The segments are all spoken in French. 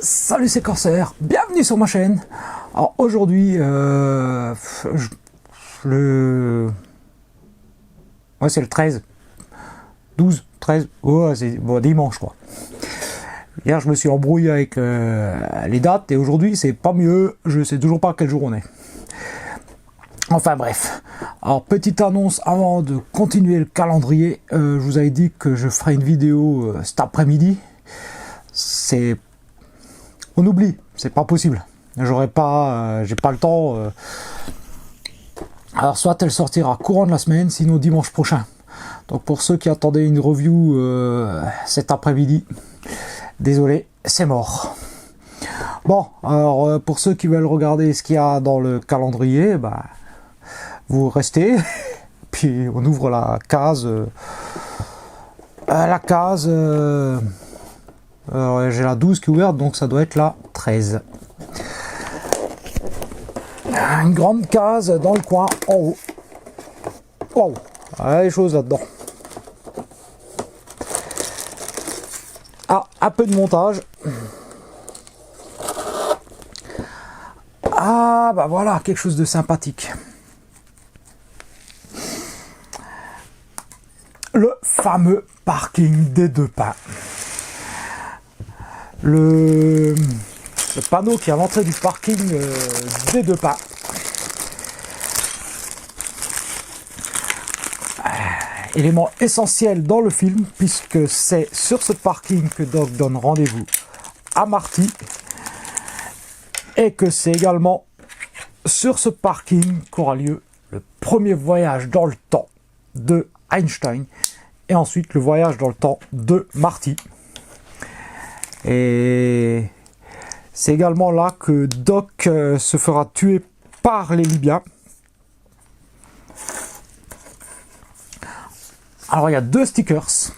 Salut, c'est Corsair, bienvenue sur ma chaîne. Alors aujourd'hui, c'est le 13, 12, 13, c'est bon, dimanche quoi. Hier je me suis embrouillé avec les dates et aujourd'hui c'est pas mieux, je sais toujours pas quel jour on est. Enfin bref, alors petite annonce avant de continuer le calendrier, je vous avais dit que je ferai une vidéo cet après-midi. On oublie, c'est pas possible. J'ai pas le temps. Alors soit elle sortira courant de la semaine, sinon dimanche prochain. Donc pour ceux qui attendaient une review cet après-midi, désolé, c'est mort. Bon, alors pour ceux qui veulent regarder ce qu'il y a dans le calendrier, vous restez, puis on ouvre la case. J'ai la 12 qui est ouverte, donc ça doit être la 13. Une grande case dans le coin, en haut. Wow, il y a des choses là-dedans. Ah, un peu de montage. Ah, bah voilà, quelque chose de sympathique. Le fameux parking des Deux Pins. Le panneau qui est à l'entrée du parking des Deux Pins. Élément essentiel dans le film, puisque c'est sur ce parking que Doc donne rendez-vous à Marty, et que c'est également sur ce parking qu'aura lieu le premier voyage dans le temps de Einstein, et ensuite le voyage dans le temps de Marty. Et c'est également là que Doc se fera tuer par les Libyens. Alors il y a deux stickers,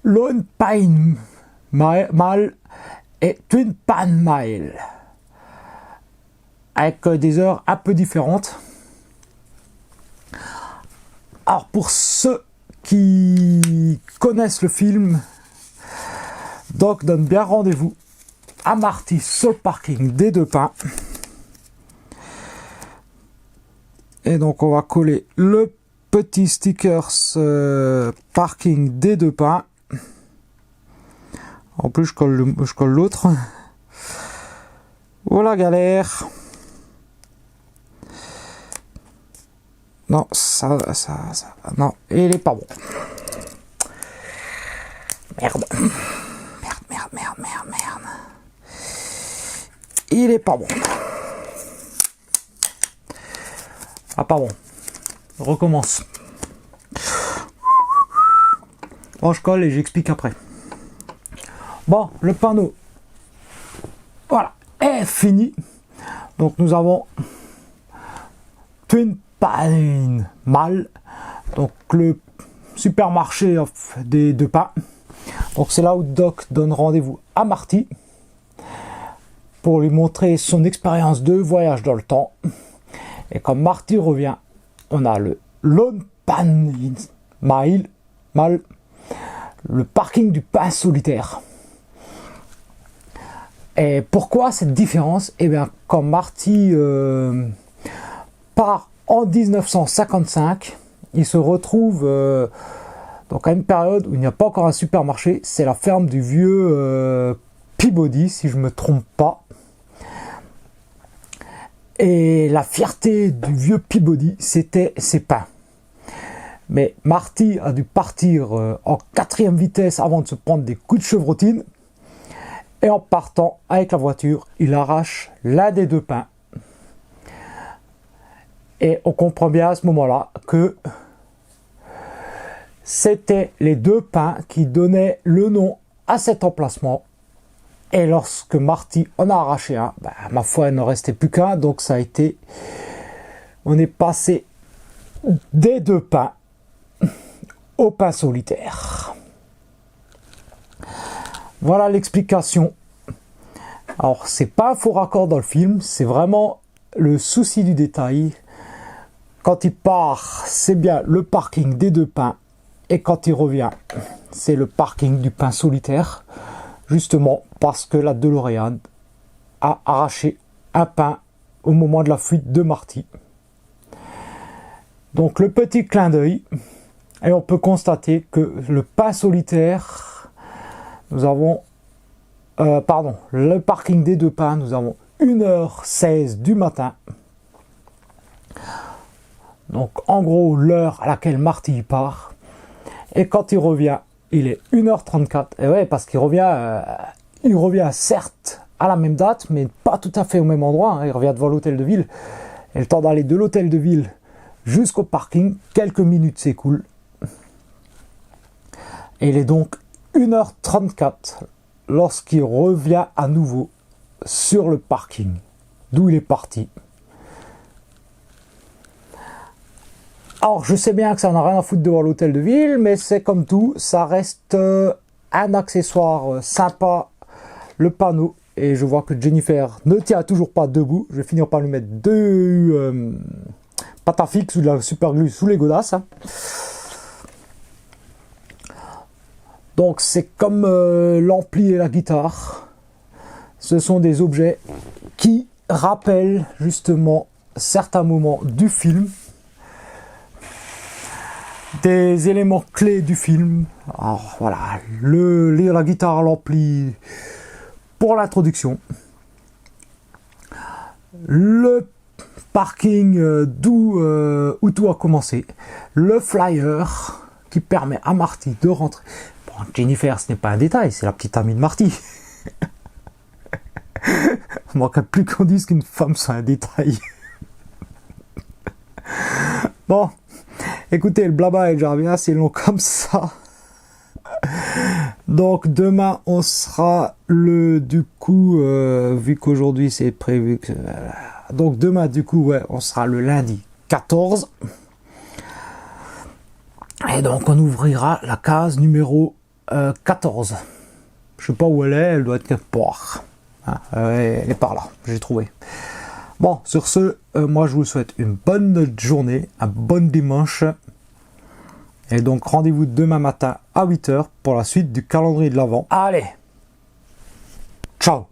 Lone Pine Mile et Twin Pine Mile, avec des heures un peu différentes. Alors pour ceux qui connaissent le film, Doc donne bien rendez-vous à Marty sur le parking des Deux Pins. Et donc on va coller le petit stickers parking des Deux Pins. En plus je colle l'autre. Voilà, galère. Non, ça. Non, il est pas bon. Merde. Merde. Il est pas bon. Ah, pas bon. Recommence. Bon, je colle et j'explique après. Bon, le panneau. Voilà, est fini. Donc nous avons Twin Pine Mall. Donc le supermarché des Deux Pins. Donc c'est là où Doc donne rendez-vous à Marty pour lui montrer son expérience de voyage dans le temps. Et quand Marty revient, on a le Lone Pine Mile, le parking du pain solitaire. Et pourquoi cette différence? Eh bien, quand Marty part en 1955, il se retrouve donc à une période où il n'y a pas encore un supermarché, c'est la ferme du vieux Peabody, si je ne me trompe pas. Et la fierté du vieux Peabody, c'était ses pains. Mais Marty a dû partir en 4e vitesse avant de se prendre des coups de chevrotine. Et en partant avec la voiture, il arrache l'un des deux pains. Et on comprend bien à ce moment-là que c'était les deux pins qui donnaient le nom à cet emplacement. Et lorsque Marty en a arraché un, ma foi, il n'en restait plus qu'un. Donc ça a été... On est passé des Deux Pins au pain solitaire. Voilà l'explication. Alors c'est pas un faux raccord dans le film, c'est vraiment le souci du détail. Quand il part, c'est bien le parking des Deux Pins. Et quand il revient, c'est le parking du pain solitaire. justement parce que la DeLorean a arraché un pain au moment de la fuite de Marty. Donc le petit clin d'œil, et on peut constater que le pain solitaire, nous avons, le parking des deux pains, nous avons 1h16 du matin. Donc en gros l'heure à laquelle Marty part. Et quand il revient, il est 1h34. Et ouais, parce qu'il revient certes à la même date, mais pas tout à fait au même endroit. Hein. Il revient devant l'hôtel de ville. Et le temps d'aller de l'hôtel de ville jusqu'au parking, quelques minutes s'écoulent. Et il est donc 1h34 lorsqu'il revient à nouveau sur le parking, d'où il est parti. Alors, je sais bien que ça n'a rien à foutre devant l'hôtel de ville, mais c'est comme tout, ça reste un accessoire sympa, le panneau. Et je vois que Jennifer ne tient toujours pas debout. Je vais finir par lui mettre deux pâte à fixe ou de la super glue sous les godasses. Donc, c'est comme l'ampli et la guitare. Ce sont des objets qui rappellent justement certains moments du film. Des éléments clés du film. Alors voilà, la guitare, l'ampli pour l'introduction. Le parking où tout a commencé. Le flyer qui permet à Marty de rentrer. Bon, Jennifer, ce n'est pas un détail, c'est la petite amie de Marty. Il manquerait plus qu'on dise qu'une femme c'est un détail. Bon. Écoutez, le blabla est déjà bien assez long comme ça. Donc demain on sera vu qu'aujourd'hui c'est prévu que... donc demain du coup ouais, on sera le lundi 14. Et donc on ouvrira la case numéro 14. Je sais pas où elle doit être quelque part. Elle est par là, j'ai trouvé. Bon, sur ce, moi je vous souhaite une bonne journée, un bon dimanche. Et donc rendez-vous demain matin à 8h pour la suite du calendrier de l'Avent. Allez, ciao!